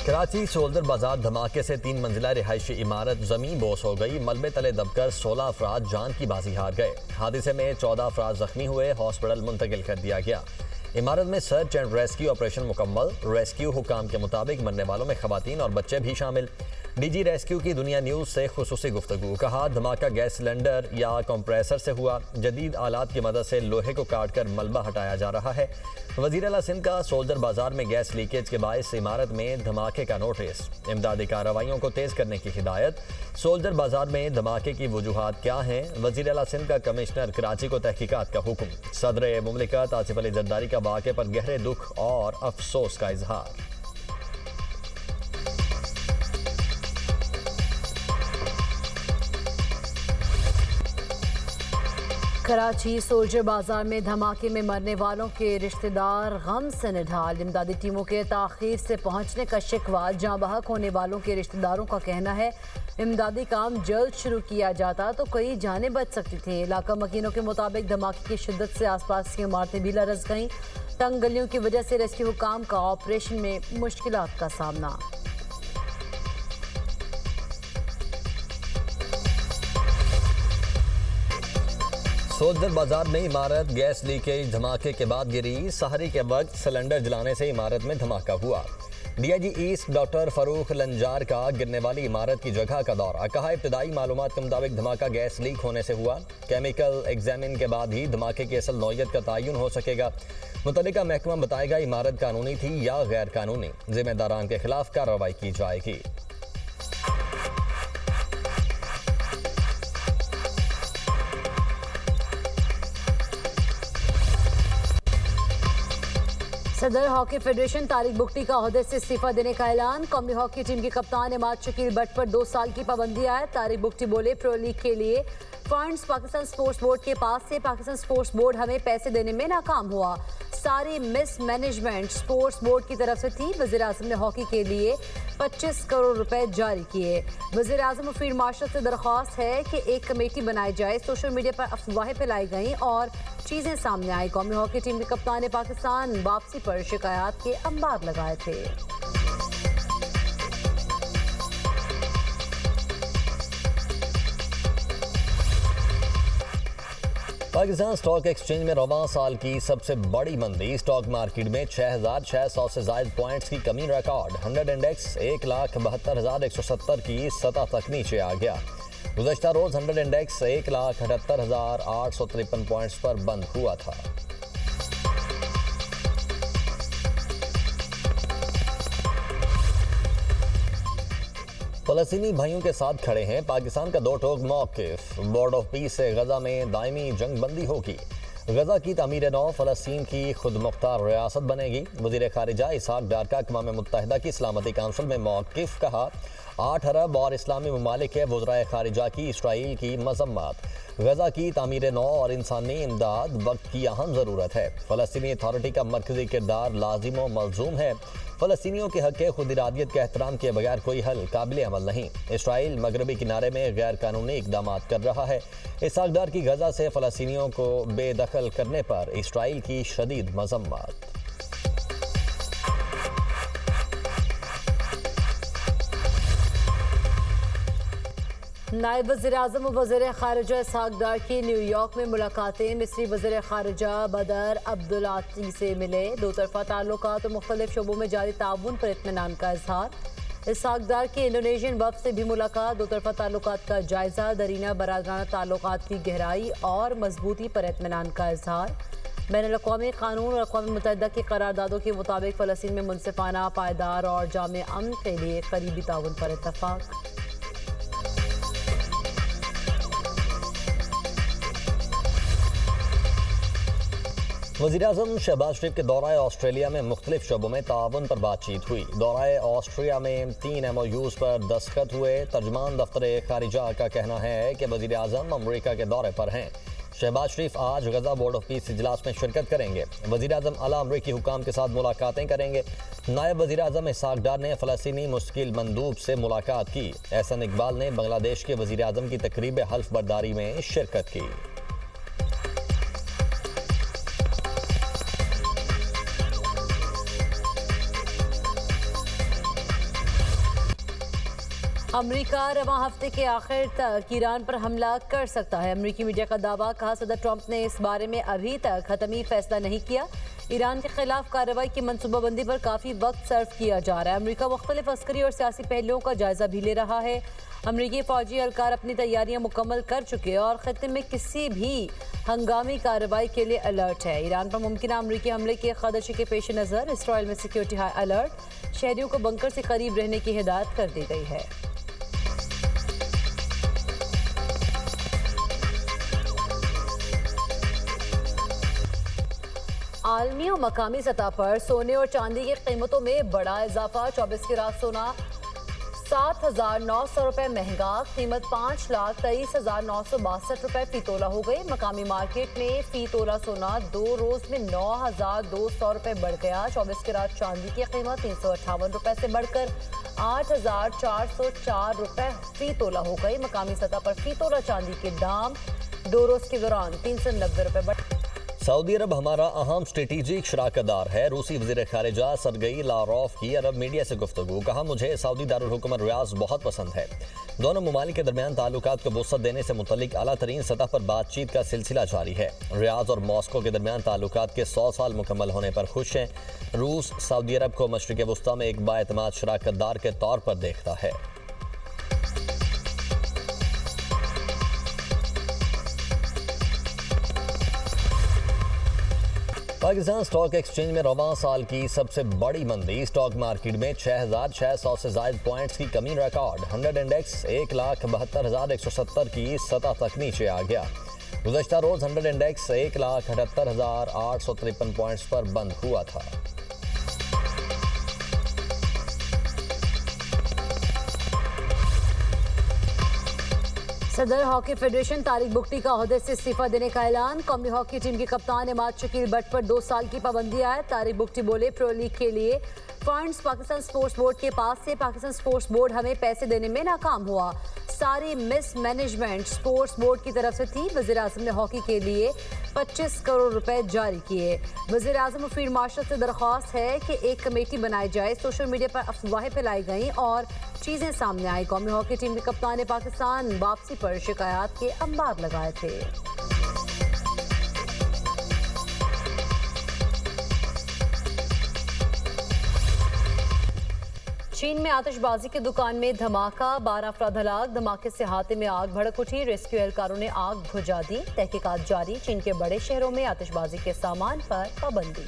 Karachi soldier बाजार धमाके से 3 मंजिला रिहायशी इमारत जमीन बोस हो गई। मलबे तले दबकर 16 अफराद जान की बाजी हार गए। हादसे में 14 अफराद जख्मी हुए, हॉस्पिटल मुंतकिल कर दिया गया। इमारत में सर्च एंड रेस्क्यू ऑपरेशन मुकम्मल। रेस्क्यू हुकाम के मुताबिक मरने वालों में खवातीन और बच्चे भी शामिल। डीजी रेस्क्यू की दुनिया न्यूज़ से खुसूसी गुफ्तगू। कहा, धमाका गैस सिलेंडर या कंप्रेसर से हुआ। जदीद आलात की मदद से लोहे को काट कर मलबा हटाया जा रहा है। वज़ीर आला सिंध का सोल्जर बाजार में गैस लीकेज के बायस इमारत में धमाके का नोटिस। इमदादी कार्रवाइयों को तेज करने की हिदायत। सोल्जर बाजार में धमाके की वजूहात क्या हैं? वज़ीर आला सिंध का कमिश्नर कराची को तहकीकात का हुक्म। सदर मुमलिकत आसिफ अली जरदारी का वाक़े पर गहरे दुख और अफसोस का इजहार। कराची सोल्जर बाजार में धमाके में मरने वालों के रिश्तेदार गम से निढाल। इमदादी टीमों के ताखीर से पहुंचने का शिकवा। जाँ बहक होने वालों के रिश्तेदारों का कहना है, इमदादी काम जल्द शुरू किया जाता तो कई जानें बच सकती थीं। इलाका मकीनों के मुताबिक धमाके की शिद्दत से आसपास की इमारतें भी लरस गईं। तंग गलियों की वजह से रेस्क्यू हुकाम का ऑपरेशन में मुश्किलात का सामना। सोल्जर बाजार में इमारत गैस लीकेज धमाके के बाद गिरी। सहरी के वक्त सिलेंडर जलाने से इमारत में धमाका हुआ। DIG east doctor Farrukh Lanjar का गिरने वाली इमारत की जगह का दौरा। कहा, इब्तदाई मालूमात के मुताबिक धमाका गैस लीक होने से हुआ। केमिकल एग्जामिन के बाद ही धमाके की असल नौयत का तयन हो सकेगा। मुतल्लिका महकमा बताएगा इमारत कानूनी थी या गैर कानूनी। जिम्मेदारान के खिलाफ कार्रवाई की जाएगी। सदर हॉकी फेडरेशन तारिक बुगटी का ओहदे से इस्तीफा देने का ऐलान। कौमी हॉकी टीम के कप्तान इमाद शकील बट पर 2 साल की पाबंदी आए। तारिक बुगटी बोले, प्रो लीग के लिए फंड्स पाकिस्तान स्पोर्ट्स बोर्ड के पास से। पाकिस्तान स्पोर्ट्स बोर्ड हमें पैसे देने में नाकाम हुआ। सारी मिसमैनेजमेंट स्पोर्ट्स बोर्ड की तरफ से थी। वज़ीर आज़म ने हॉकी के लिए 25 करोड़ रुपए जारी किए। वज़ीर आज़म फील्ड मार्शल से दरख्वास्त है कि एक कमेटी बनाई जाए। सोशल मीडिया पर अफवाहें फैलाई गईं और चीज़ें सामने आई। कौमी हॉकी टीम के कप्तान ने पाकिस्तान वापसी पर शिकायत के अंबार लगाए थे। पाकिस्तान स्टॉक एक्सचेंज में रवां साल की सबसे बड़ी मंदी। स्टॉक मार्केट में 6,600 से ज्यादा पॉइंट्स की कमी रिकॉर्ड। 100 इंडेक्स 1,72,170 की सतह तक नीचे आ गया। गुज़श्ता रोज 100 इंडेक्स 1,78,853 पॉइंट्स पर बंद हुआ था। फ़लस्तीनी भाइयों के साथ खड़े हैं पाकिस्तान का 2 टोक मौक़िफ़। बोर्ड ऑफ पीस से गजा में दायमी जंग बंदी होगी। गजा की तामीर नौ फ़लस्तीन की खुद मुख्तार रियासत बनेगी। वज़ीर ख़ारिजा इसहाक़ डार का अक़वाम मुत्तहिदा की सलामती काउंसिल में मौक़िफ़। कहा, 8 अरब और इस्लामी ममालिक के वज़राए ख़ारिजा की इसराइल की मज़म्मत। गजा की तामीर नौ और इंसानी इमदाद वक्त की अहम ज़रूरत है। फ़लस्तीनी अथॉरिटी का मरकज़ी किरदार लाजिम व मलजूम है। फ़लस्तीनियों के हक़ के खुद इरादियत के एहतराम के बगैर कोई हल काबिल अमल नहीं। इसराइल मगरबी किनारे में गैर कानूनी इक़दामात कर रहा है। इसहाक़ डार की गजा से फ़लस्तीनियों को बेदखल करने पर इसराइल की शदीद मज़म्मत। नायब वज़ीर आज़म और वज़ीर ख़ारिजा इसहाक़ डार की न्यूयॉर्क में मुलाकातें। मिस्री वज़ीर ख़ारिजा बदर अब्दुलाती से मिले। 2 तरफ़ा ताल्लुकात और मुख्तलिफ शोबों में जारी ताउन पर इत्मीनान का इजहार। इसहाक़ डार की इंडोनेशियन वफ़द से भी मुलाकात। 2 तरफ़ा ताल्लुकात का जायज़ा। दरीना बरादराना ताल्लुकात की गहराई और मजबूती पर इत्मीनान का इजहार। बैनुल-अक़वामी कानून और अक़वाम मुत्तहिदा की करारदादों के मुताबिक फ़लस्तीन में मुनसिफ़ाना, पायदार और जामे अमन के लिए करीबी ताउन पर इत्तफ़ाक़। वज़ीर-ए-आज़म शहबाज शरीफ के दौरा ऑस्ट्रेलिया में मुख्तलिफ शोबों में ताउन पर बातचीत हुई। दौरा ऑस्ट्रिया में 3 MOUs पर दस्तखत हुए। तर्जमान दफ्तर ख़ारिजा का कहना है कि वज़ीर-ए-आज़म अमरीका के दौरे पर हैं। शहबाज शरीफ आज गजा बोर्ड ऑफ पीस इजलास में शिरकत करेंगे। वज़ीर-ए-आज़म आला अमरीकी हुकाम के साथ मुलाकातें करेंगे। नायब वज़ीर-ए-आज़म इसहाक़ डार ने फ़लस्तीनी मुश्किल मंदूब से मुलाकात की। एहसन इकबाल ने बांग्लादेश के वज़ीर-ए-आज़म की तकरीब हल्फ बर्दारी में शिरकत की। अमेरिका रवां हफ्ते के आखिर तक ईरान पर हमला कर सकता है। अमेरिकी मीडिया का दावा, कहा सदर ट्रंप ने इस बारे में अभी तक हतमी फैसला नहीं किया। ईरान के खिलाफ कार्रवाई की मनसूबाबंदी पर काफ़ी वक्त सर्व किया जा रहा है। अमेरिका मुख्तलिफ अस्करी और सियासी पहलुओं का जायजा भी ले रहा है। अमेरिकी फौजी एहलकार अपनी तैयारियां मुकम्मल कर चुके हैं और खत्े में किसी भी हंगामी कार्रवाई के लिए अलर्ट है। ईरान पर मुमकिन अमेरिकी हमले के खदशे के पेश नज़र इसराइल में सिक्योरिटी हाई अलर्ट, शहरियों को बंकर से करीब रहने की हिदायत कर दी गई है। आलमी और मकामी सतह पर सोने और चांदी की कीमतों में बड़ा इजाफा। 24 कैरेट सोना 7,900 रुपए महंगा, कीमत 5,23,962 रुपए फी तोला हो गई। मकामी मार्केट में फी तोला सोना 2 रोज में 9,200 रुपए बढ़ गया। 24 कैरेट चांदी की कीमत 358 रुपए से बढ़कर 8,404 रुपए फी तोला हो गई। मकामी सतह पर फी तोला चांदी के दाम 2 रोज के दौरान 390 रुपए बढ़। सऊदी अरब हमारा अहम स्ट्रेटेजिक शराकतदार है। रूसी वज़ीर खारिजा सरगई लारोफ की अरब मीडिया से गुफ्तगू, कहा मुझे सऊदी दारुल हुकूमत रियाज बहुत पसंद है। दोनों ममालिक के दरमियान ताल्लुकात को वुसअत देने से मुतल्लिक आला तरीन सतह पर बातचीत का सिलसिला जारी है। रियाज और मॉस्को के दरमियान ताल्लुकात के 100 साल मुकम्मल होने पर खुश हैं। रूस सऊदी अरब को मशरिक़ वुस्ता में एक बाएतमाद शराकतदार के तौर पर देखता है। पाकिस्तान स्टॉक एक्सचेंज में रवां साल की सबसे बड़ी मंदी। स्टॉक मार्केट में 6,600 से ज़ायद पॉइंट्स की कमी रिकॉर्ड। 100 इंडेक्स 1,72,170 की सतह तक नीचे आ गया। गुज़श्ता रोज़ 100 इंडेक्स 1,78,853 पॉइंट्स पर बंद हुआ था। सदर हॉकी फेडरेशन तारिक बुख्टी का ओहदे से इस्तीफा देने का ऐलान। कौमी हॉकी टीम के कप्तान इमाद शकील बट पर 2 साल की पाबंदी आए। तारिक बुख्टी बोले, प्रो लीग के लिए फंड्स पाकिस्तान स्पोर्ट्स बोर्ड के पास से। पाकिस्तान स्पोर्ट्स बोर्ड हमें पैसे देने में नाकाम हुआ। सारी मिस मैनेजमेंट स्पोर्ट्स बोर्ड की तरफ से थी। वज़ीर आज़म ने हॉकी के लिए 25 करोड़ रुपए जारी किए। वज़ीर आज़म और फील्ड मार्शल से दरख्वास्त है कि एक कमेटी बनाई जाए। सोशल मीडिया पर अफवाहें फैलाई गई और चीज़ें सामने आई। कौमी हॉकी टीम के कप्तान ने पाकिस्तान वापसी पर शिकायत के अंबार लगाए थे। चीन में आतिशबाजी की दुकान में धमाका, 12 अफराद हलाक। धमाके से हाथे में आग भड़क उठी। रेस्क्यू एहलकारों ने आग बुझा दी। तहकीकात जारी। चीन के बड़े शहरों में आतिशबाजी के सामान पर पाबंदी।